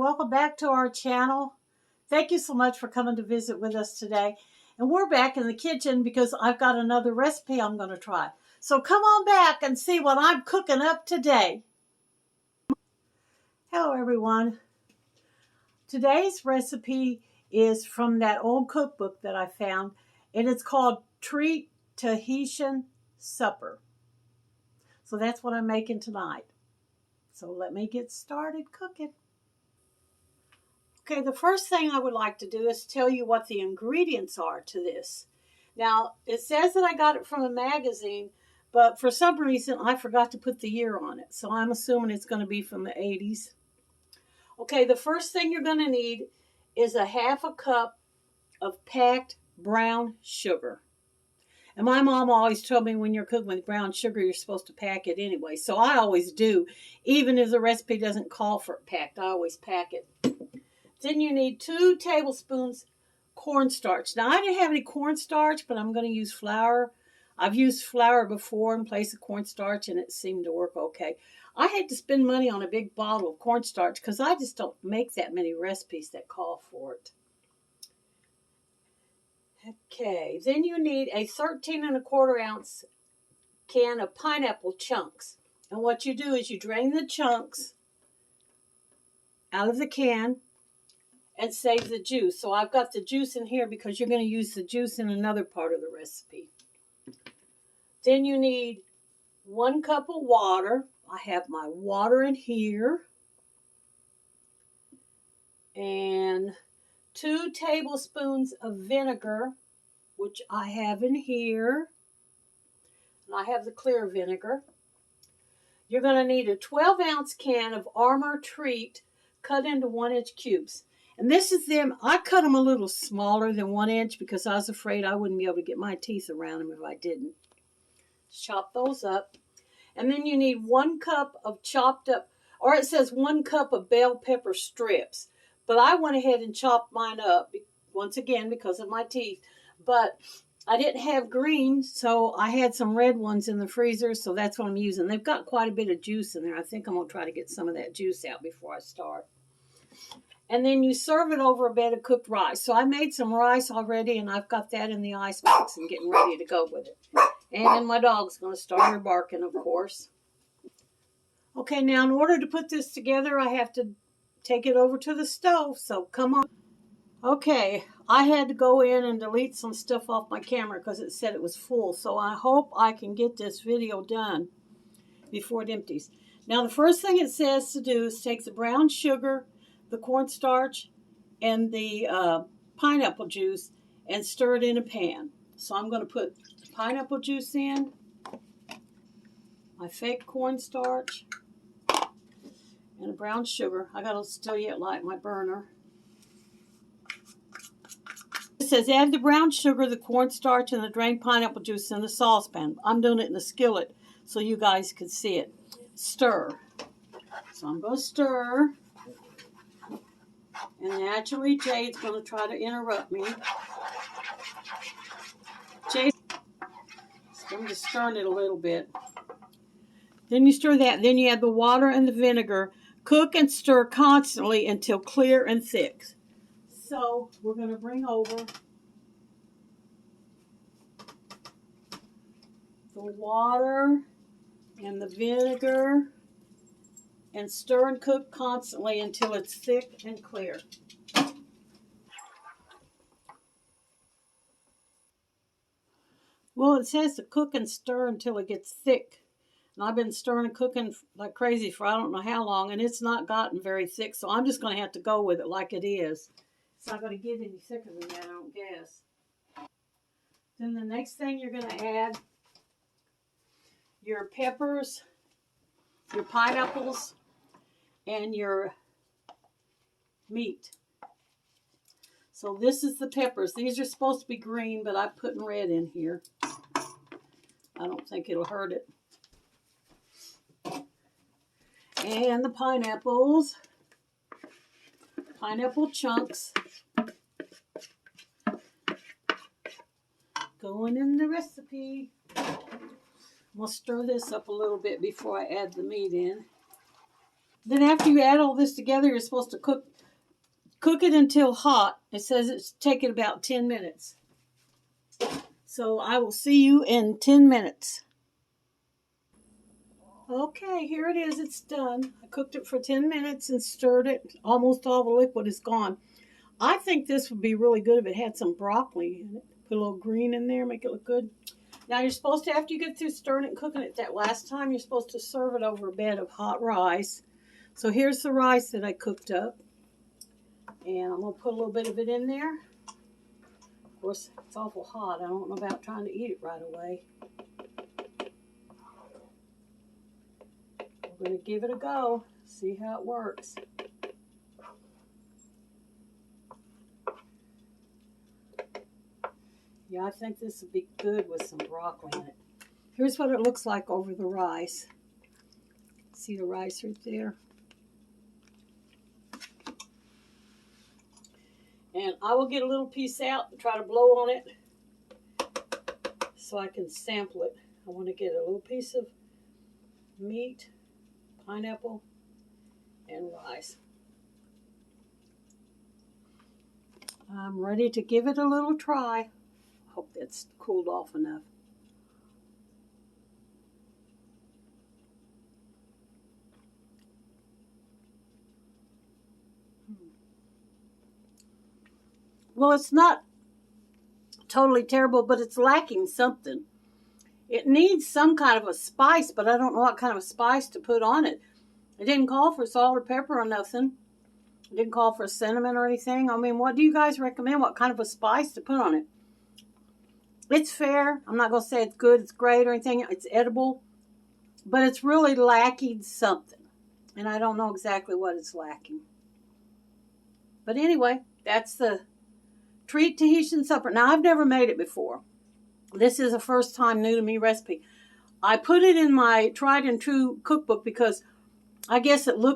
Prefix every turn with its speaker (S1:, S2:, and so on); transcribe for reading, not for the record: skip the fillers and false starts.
S1: welcome back to our channel. Thank you so much for coming to visit with us today. And we're back in the kitchen because I've got another recipe I'm going to try. So come on back and see what I'm cooking up today. Hello everyone. Today's recipe is from that old cookbook that I found, and it's called Treat Tahitian Supper. So that's what I'm making tonight. So let me get started cooking. Okay, the first thing I would like to do is tell you what the ingredients are to this. Now, it says that I got it from a magazine, but for some reason I forgot to put the year on it. So I'm assuming it's going to be from the 80s. Okay, the first thing you're going to need is a half a cup of packed brown sugar. And my mom always told me when you're cooking with brown sugar, you're supposed to pack it anyway. So I always do. Even if the recipe doesn't call for it packed, I always pack it. Then you need 2 tablespoons cornstarch. Now, I didn't have any cornstarch, but I'm going to use flour. I've used flour before in place of cornstarch, and it seemed to work okay. I had to spend money on a big bottle of cornstarch because I just don't make that many recipes that call for it. Okay, then you need a 13 1/4 ounce can of pineapple chunks. And what you do is you drain the chunks out of the can and save the juice. So I've got the juice in here because you're going to use the juice in another part of the recipe. Then you need 1 cup of water. I have my water in here. And 2 tablespoons of vinegar, which I have in here. And I have the clear vinegar. You're going to need a 12-ounce can of Armour Treat cut into 1-inch cubes. And this is them. I cut them a little smaller than 1 inch because I was afraid I wouldn't be able to get my teeth around them if I didn't. Chop those up. And then you need 1 cup of chopped up, or it says 1 cup of bell pepper strips. But I went ahead and chopped mine up, once again, because of my teeth. But I didn't have green, so I had some red ones in the freezer, so that's what I'm using. They've got quite a bit of juice in there. I think I'm going to try to get some of that juice out before I start. And then you serve it over a bed of cooked rice. So I made some rice already, and I've got that in the ice box and getting ready to go with it. And my dog's going to start her barking, of course. Okay, now in order to put this together, I have to take it over to the stove. So come on. Okay, I had to go in and delete some stuff off my camera because it said it was full. So I hope I can get this video done before it empties. Now the first thing it says to do is take the brown sugar, the cornstarch, and the pineapple juice and stir it in a pan. So I'm going to put the pineapple juice in, my fake cornstarch, and the brown sugar. I got to still yet light my burner. It says add the brown sugar, the cornstarch, and the drained pineapple juice in the saucepan. I'm doing it in a skillet so you guys can see it. Stir. So I'm going to stir. And naturally, Jade's going to try to interrupt me. Jade, I'm just stirring it a little bit. Then you stir that. Then you add the water and the vinegar. Cook and stir constantly until clear and thick. So we're going to bring over the water and the vinegar and stir and cook constantly until it's thick and clear. Well, it says to cook and stir until it gets thick. And I've been stirring and cooking like crazy for I don't know how long, and it's not gotten very thick, so I'm just going to have to go with it like it is. It's not going to get any thicker than that, I don't guess. Then the next thing you're going to add your peppers, your pineapples, and your meat. So this is the peppers. These are supposed to be green, but I'm putting red in here. I don't think it'll hurt it. And the pineapples. Pineapple chunks. Going in the recipe. I'm going to stir this up a little bit before I add the meat in. Then after you add all this together, you're supposed to cook it until hot. It says it's taking about 10 minutes. So I will see you in 10 minutes. Okay, here it is. It's done. I cooked it for 10 minutes and stirred it. Almost all the liquid is gone. I think this would be really good if it had some broccoli in it. Put a little green in there, make it look good. Now you're supposed to, after you get through stirring it and cooking it that last time, you're supposed to serve it over a bed of hot rice. So here's the rice that I cooked up. And I'm going to put a little bit of it in there. Of course, it's awful hot. I don't know about trying to eat it right away. We're going to give it a go, see how it works. Yeah, I think this would be good with some broccoli in it. Here's what it looks like over the rice. See the rice right there? And I will get a little piece out and try to blow on it so I can sample it. I want to get a little piece of meat, pineapple, and rice. I'm ready to give it a little try. Hope that's cooled off enough. Well, it's not totally terrible, but it's lacking something. It needs some kind of a spice, but I don't know what kind of a spice to put on it. It didn't call for salt or pepper or nothing. It didn't call for cinnamon or anything. I mean, what do you guys recommend? What kind of a spice to put on it? It's fair. I'm not going to say it's good, it's great or anything. It's edible, but it's really lacking something. And I don't know exactly what it's lacking. But anyway, that's the Treat Tahitian Supper. Now, I've never made it before. This is a first time new to me recipe. I put it in my tried and true cookbook because I guess it looked